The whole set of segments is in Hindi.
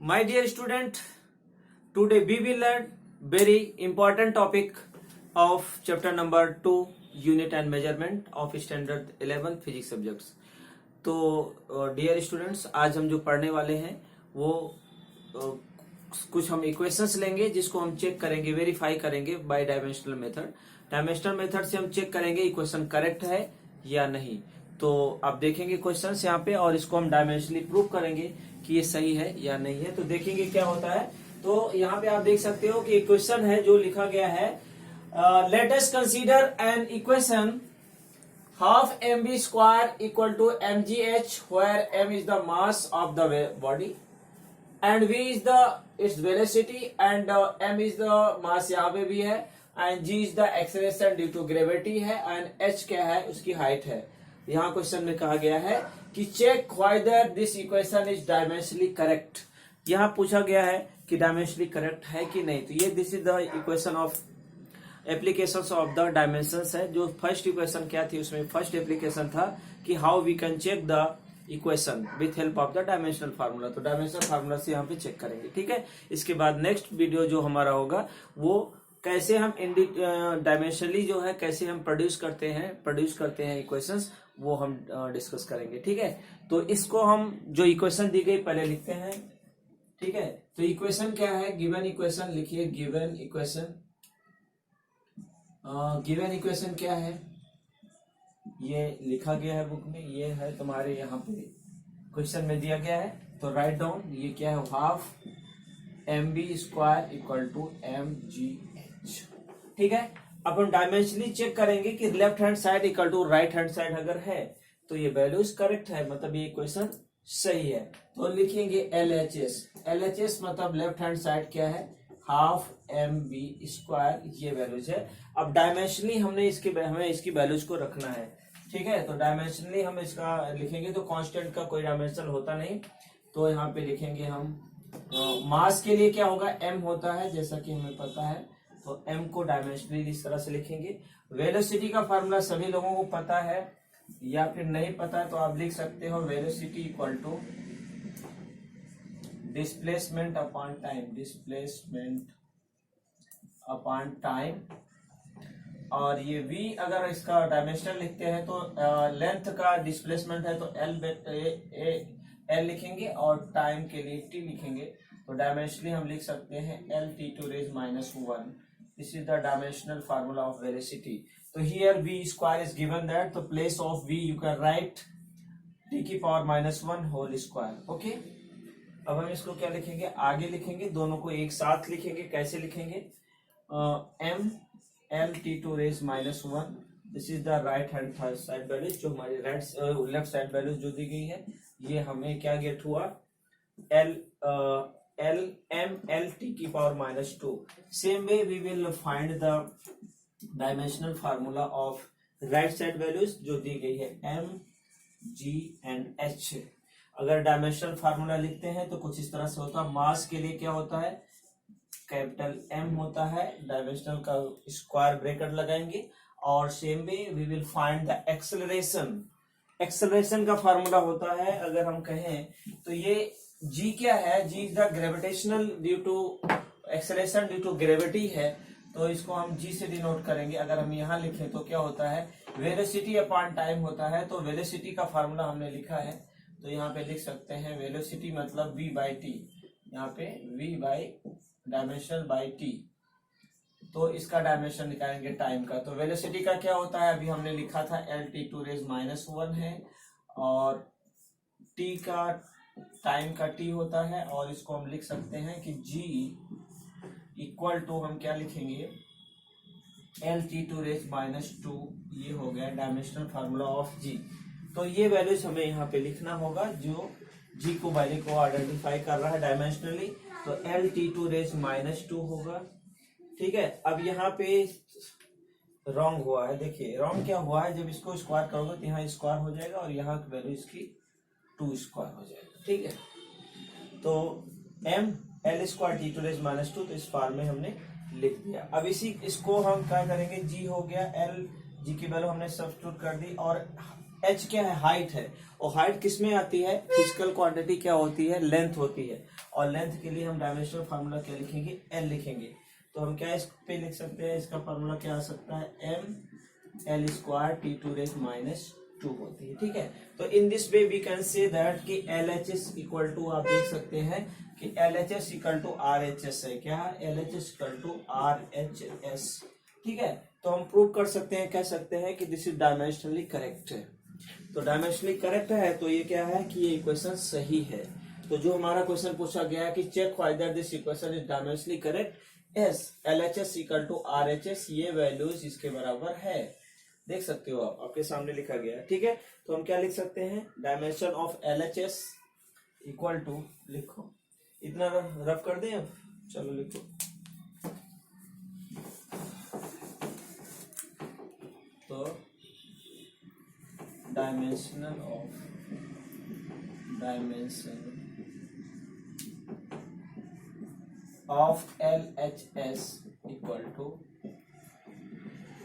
My dear student, today we will learn very important topic of chapter number 2, unit and measurement of standard 11 physics subjects. तो डियर स्टूडेंट्स, आज हम जो पढ़ने वाले हैं वो कुछ हम इक्वेशंस लेंगे जिसको हम चेक करेंगे, वेरीफाई करेंगे by dimensional method. Dimensional method से हम चेक करेंगे इक्वेशन करेक्ट है या नहीं. तो आप देखेंगे क्वेश्चंस यहाँ पे और इसको हम डायमेंशनली प्रूव करेंगे कि ये सही है या नहीं है. तो देखेंगे क्या होता है. तो यहाँ पे आप देख सकते हो कि इक्वेशन है जो लिखा गया है, let us consider an equation half mv square equal to mgh where m is the mass of the body and v is the its velocity and m is the mass यहाँ पे भी है and g is the acceleration due to gravity है and h क्या है, उसकी height है. यहाँ क्वेश्चन में कहा गया है कि check whether this equation is dimensionally correct. यहाँ पूछा गया है कि डायमेंशनली करेक्ट है कि नहीं. तो ये this is the equation of applications of the dimensions है. जो फर्स्ट इक्वेशन क्या थी, उसमें फर्स्ट एप्लीकेशन था कि how we can check the equation with help of the dimensional formula. तो डायमेंशनल फार्मूला से यहाँ पे चेक करेंगे. ठीक है. इसके बाद नेक्स्ट वीडियो जो हमारा होगा वो कैसे हम डायमेंशनली जो है कैसे हम प्रोड्यूस करते हैं इक्वेशंस, वो हम डिस्कस करेंगे. ठीक है. तो इसको हम जो इक्वेशन दी गई पहले लिखते हैं. ठीक है. तो इक्वेशन क्या है, गिवन इक्वेशन लिखिए. गिवन इक्वेशन क्या है, ये लिखा गया है बुक में, ये है तुम्हारे यहाँ पे क्वेश्चन में दिया गया है. तो राइट डाउन. ये क्या है, half mv square equal to mgh. ठीक है. अब हम डायमेंशनली चेक करेंगे कि left hand side equal to right hand side अगर है तो ये वैल्यूज करेक्ट है, मतलब ये इक्वेशन सही है. तो लिखेंगे LHS मतलब लेफ्ट हैंड साइड क्या है, हाफ mv स्क्वायर, ये वैल्यूज है. अब डायमेंशनली हमें इसकी वैल्यूज को रखना है. ठीक है. तो डायमेंशनली हम इसका लिखेंगे तो कांस्टेंट का कोई डायमेंशन होता नहीं. तो यहाँ पे लिखेंगे हम मास के लिए क्या होगा, m होता है जैसा कि हमें पता है. तो m को डायमेंशनली इस तरह से लिखेंगे. वेलोसिटी का फार्मूला सभी लोगों को पता है या फिर नहीं पता है तो आप लिख सकते हो velocity equal to displacement upon time. और ये v अगर इसका डायमेंशनल लिखते हैं तो लेंथ का डिस्प्लेसमेंट है तो l लिखेंगे और टाइम के लिए t लिखेंगे. तो डायमेंशनली हम लिख सकते हैं L(t⁻⁻1). This is the dimensional formula of velocity. तो here v square is given that, तो place of v you can write t⁻⁻1 whole square. Okay. अब हम इसको क्या लिखेंगे, आगे लिखेंगे, दोनों को एक साथ लिखेंगे. कैसे लिखेंगे, m L(t⁻⁻1). This is the right hand side values, जो हमारी लेफ्ट साइड वैल्यूज जो दी गई है. ये हमें क्या गेट हुआ, L(m)L(t⁻². Same way we will find the dimensional formula of right side values जो दी गई है m, g एंड h. अगर डायमेंशनल फार्मूला लिखते हैं तो कुछ इस तरह से होता है. मास के लिए क्या होता है, कैपिटल M होता है, डायमेंशनल का स्क्वायर ब्रैकेट लगाएंगे. और same way we will find the acceleration का फार्मूला होता है. अगर हम कहें तो ये g क्या है, g is the gravitational due to acceleration due to gravity है. तो इसको हम g से डिनोट करेंगे. अगर हम यहाँ लिखें तो क्या होता है, वेलोसिटी अपॉन टाइम होता है. तो वेलोसिटी का फार्मूला हमने लिखा है तो यहाँ पे लिख सकते हैं वेलोसिटी मतलब v/t. यहाँ पे v by dimensional by t. तो इसका डायमेंशन निकालेंगे टाइम का. तो वेलोसिटी का क्या होता है, अभी हमने लिखा था L(t⁻⁻1) है और t का टाइम का t होता है. और इसको हम लिख सकते हैं कि g इक्वल टू हम क्या लिखेंगे, L(t⁻⁻2). ये हो गया डायमेंशनल फार्मूला ऑफ g. तो ये वैल्यूज हमें यहाँ पे लिखना होगा जो g को वैल्यू को आइडेंटिफाई कर रहा है डायमेंशनली. तो L(t⁻⁻2) होगा. ठीक है. अब यहाँ पे रॉन्ग हुआ है. देखिए रॉन्ग क्या हुआ है, जब इसको स्क्वायर करोगे तो यहाँ स्क्वायर हो जाएगा और यहाँ वैल्यू इसकी 2 स्क्वायर हो जाएगा. ठीक है. तो m L(t⁻⁻2), तो इस फॉर्म में हमने लिख दिया. अब इसको हम क्या करेंगे, g हो गया, L g की वैल्यू हमने सब्स्टिट्यूट कर दी और h क्या है, हाइट है, और हाइट किस में आती है, फिजिकल क्वांटिटी क्या होती है, लेंथ होती है, और लेंथ के लिए हम डायमेंशनल फार्मूला क्या लिखेंगे, l लिखेंगे। तो हम क्या इस पे लिख सकते हैं, इसका फार्मूला क्या आ सकता है, m l square T to raise minus 2 होती है, ठीक है। तो in this way we can say that कि LHS इक्वल टू, आप देख सकते हैं कि LHS इक्वल टू RHS है, क्या LHS इक्वल टू RHS, ठीक है। तो हम प्रूव कर सकते हैं, कह सकते हैं कि दिस इज डायमेंशनली करेक्ट है। तो डायमेंशनली करेक्ट है तो ये क्या है कि ये इक्वेशन सही है। तो जो हमारा क्वेश्चन पूछा गया है कि check whether this equation is dimensionally correct, yes LHS equal to RHS, ये वैल्यूज इसके बराबर है, देख सकते हो आप, आपके सामने लिखा गया है, ठीक है। तो हम क्या लिख सकते हैं, dimension of LHS equal to, लिखो इतना रफ कर दें अब, चलो लिखो, तो dimension of LHS equal to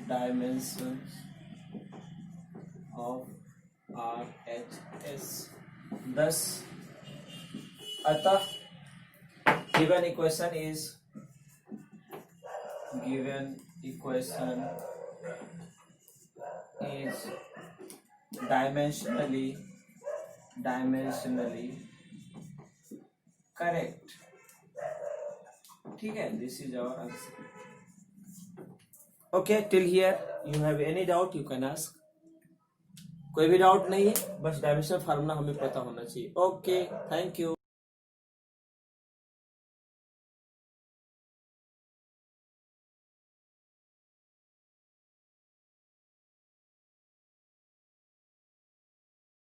dimension of RHS। thus अतः given equation is dimensionally correct, ठीक है। This is our answer. Okay, till here you have any doubt you can ask. कोई भी डाउट नहीं है, बस डायमेंशन फार्मूला हमें पता होना चाहिए। Okay, thank you.